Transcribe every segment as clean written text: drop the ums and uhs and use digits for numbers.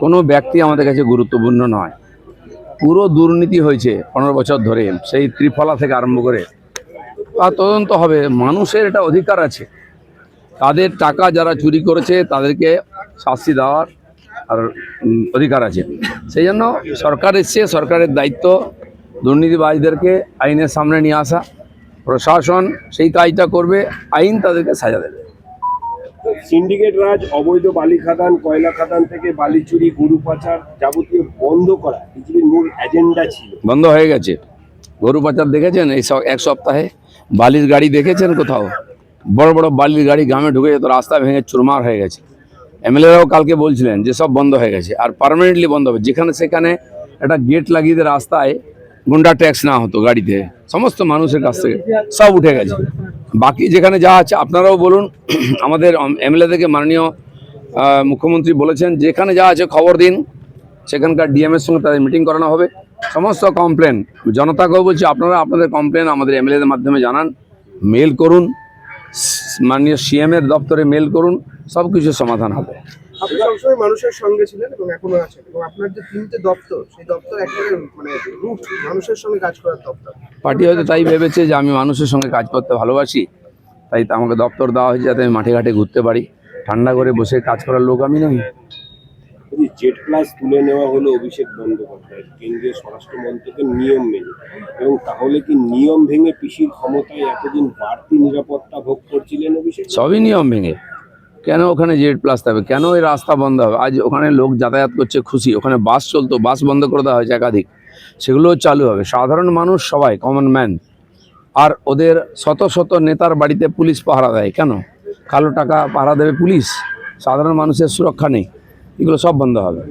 কোনো ব্যক্তি আমাদের কাছে গুরুত্বপূর্ণ নয়। পুরো দুর্নীতি হয়েছে 15 বছর ধরে, সেই ত্রিফলা থেকে আরম্ভ করে। তা তদন্ত হবে, মানুষের এটা অধিকার আছে, তাদের টাকা যারা চুরি করেছে তাদেরকে শাস্তি দেওয়ার আর অধিকার আছে। সেই জন্য সরকার এসছে, সরকারের দায়িত্ব দুর্নীতিবাজদেরকে আইনের সামনে নিয়ে আসা। প্রশাসন সেই কাজটা করবে, আইন তাদেরকে সাজা দেবে। সিন্ডিকেট রাজ, অবৈধ বালি খাদান, কয়লা খাদান থেকে বালি চুরি, গরু পাচার যাবতীয় বন্ধ করা বিজেপির মূল এজেন্ডা ছিল। বন্ধ হয়ে গেছে। গরু পাচার দেখেছেন এই এক সপ্তাহে? বালির গাড়ি দেখেছেন কোথাও? বড় বড় বালির গাড়ি গ্রামে ঢুকে যেত, রাস্তা ভেঙে চুরমার হয়ে গেছে। এমএলএরাও কালকে বলছিলেন যে সব বন্ধ হয়ে গেছে, আর পার্মানেন্টলি বন্ধ হবে। যেখানে সেখানে একটা গেট লাগিয়ে দিয়ে রাস্তায় গুন্ডা ট্যাক্স না হতো গাড়িতে, সমস্ত মানুষের কাছ থেকে সব উঠে গেছে। বাকি যেখানে যা আছে আপনারাও বলুন, আমাদের এমএলএ থেকে মাননীয় মুখ্যমন্ত্রী বলেছেন যেখানে যা আছে খবর দিন, সেখানকার ডিএমের সঙ্গে তাদের মিটিং করানো হবে। সমস্ত কমপ্লেন জনতাকেও বলছি, আপনারা আপনাদের কমপ্লেন আমাদের এমএলএদের মাধ্যমে জানান, মেল করুন, মাননীয় সিএমের দপ্তরে মেল করুন, সব কিছু সমাধান হবে। আপনি সবসময় মানুষের সঙ্গে ছিলেন এবং এখনো আছেন, এবং আপনার যে 3টে দপ্তর, সেই দপ্তর একেবারে মানে রুট মানুষের সঙ্গে কাজ করার দপ্তর। পার্টি হয়তো তাই ভেবেছে যে আমি মানুষের সঙ্গে কাজ করতে ভালোবাসি, তাই তো আমাকে দপ্তর দেওয়া হয়েছে যাতে আমি মাঠে ঘাটে ঘুরতে পারি। ঠান্ডা করে বসে কাজ করার লোক আমি নই। জেড প্লাস তুলে নেওয়া হলো অভিষেক বন্দ্যোপাধ্যায় কেন্দ্রীয় স্বরাষ্ট্রমন্ত্রকের নিয়ম মেনে, এবং তাহলে কি নিয়ম ভেঙে পিসির ক্ষমতায় এতদিন বাড়তি নিরাপত্তা ভোগ করছিলেন অভিষেক? সবই নিয়ম ভেঙে। কেন ওখানে জেড প্লাস থাকবে? কেন ওই রাস্তা বন্ধ হবে? আজ ওখানে লোক যাতায়াত করছে খুশি, ওখানে বাস চলতো, বাস বন্ধ করে দেওয়া হয়েছে একাধিক, সেগুলোও চালু হবে। সাধারণ মানুষ সবাই কমন ম্যান, আর ওদের শত শত নেতার বাড়িতে পুলিশ পাহারা দেয়। কেন? কালো টাকা পাহারা দেবে পুলিশ? সাধারণ মানুষের সুরক্ষা নেই। এগুলো সব বন্ধ হবে।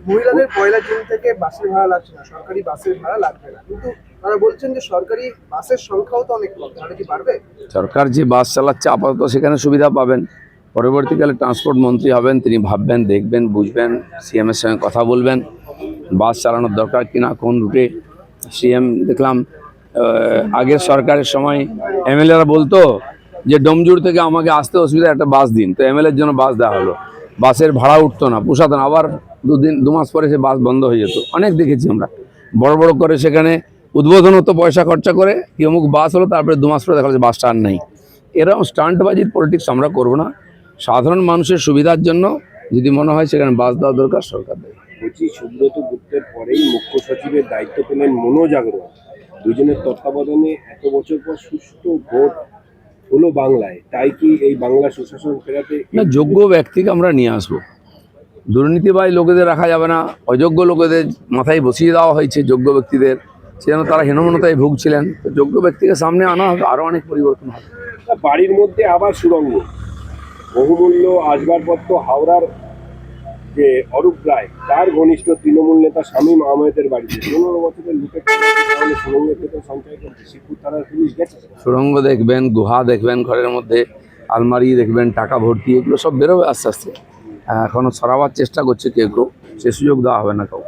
মহিলাদের 1 জুন থেকে বাসের ভাড়া লাগছে না, সরকারি বাসের ভাড়া লাগবে না, কিন্তু তারা বলছেন যে সরকারি বাসের সংখ্যাও তো অনেক কম, তাহলে কি বাড়বে? সরকার যে বাস চালাচ্ছে আপাতত সেখানে সুবিধা পাবেন। পরবর্তীকালে ট্রান্সপোর্ট মন্ত্রী হবেন, তিনি ভাববেন, দেখবেন, বুঝবেন, সিএমের সঙ্গে কথা বলবেন বাস চালানোর দরকার কিনা, কোন রুটে। সিএম দেখলাম আগের সরকারের সময় এমএলএরা বলতো যে ডোমজুর থেকে আমাকে আসতে অসুবিধা, একটা বাস দিন, তো এমএলএর জন্য বাস দেওয়া হলো। বাসের ভাড়া উঠতো না, পোষাতো না, আবার 2 মাস পরে সে বাস বন্ধ হয়ে যেত। অনেক দেখেছি আমরা। বড় বড় করে সেখানে উদ্বোধন হতো পয়সা খরচা করে, কি অমুক বাস হলো, তারপরে 2 মাস পরে দেখা যাচ্ছে বাসটা আর নেই। এরকম স্টান্টবাজির পলিটিক্স আমরা করবো না। সাধারণ মানুষের সুবিধার জন্য যদি মনে হয় সেখানে বাস দেওয়া দরকার, সরকার দেবে। বলছি, সুব্রত গুপ্তের পরেই মুখ্য সচিবের দায়িত্ব পেলেন মনোজ আগরওয়াল। দুজনের তত্ত্বাবধানে এত বছর পর সুষ্ঠু ভোট হলো বাংলায়, তাই কি এই বাংলা সুশাসন ফেরাতে? না, যোগ্য ব্যক্তিকে আমরা নিয়ে আসবো। দুর্নীতিবাজ লোকেদের রাখা যাবে না, অযোগ্য লোকেদের মাথায় বসিয়ে দেওয়া হয়েছে যোগ্য ব্যক্তিদের, সেজন্য তারা হীনমন্যতায় ভুগছিলেন। তো যোগ্য ব্যক্তিকে সামনে আনা হবে, আরও অনেক পরিবর্তন হবে। বাড়ির মধ্যে আবার সুড়ঙ্গ, বহুমূল্য আসবাবপত্র হাওড়ার যে অরূপ রায়, তার ঘনিষ্ঠ তৃণমূল নেতা শামীম আহমেদের বাড়িতে 15 বছরের লুটের তাহলে সুড়ঙ্গের ভেতর সঞ্চয় করছে। শিবপুর থানার পুলিশ গেছে। সুড়ঙ্গ দেখবেন, গুহা দেখবেন, ঘরের মধ্যে আলমারি দেখবেন, টাকা ভর্তি, এগুলো সব বেরোবে আস্তে আস্তে। এখনও সরাবার চেষ্টা করছে কেউ কেউ, সে সুযোগ দেওয়া হবে না কাউ।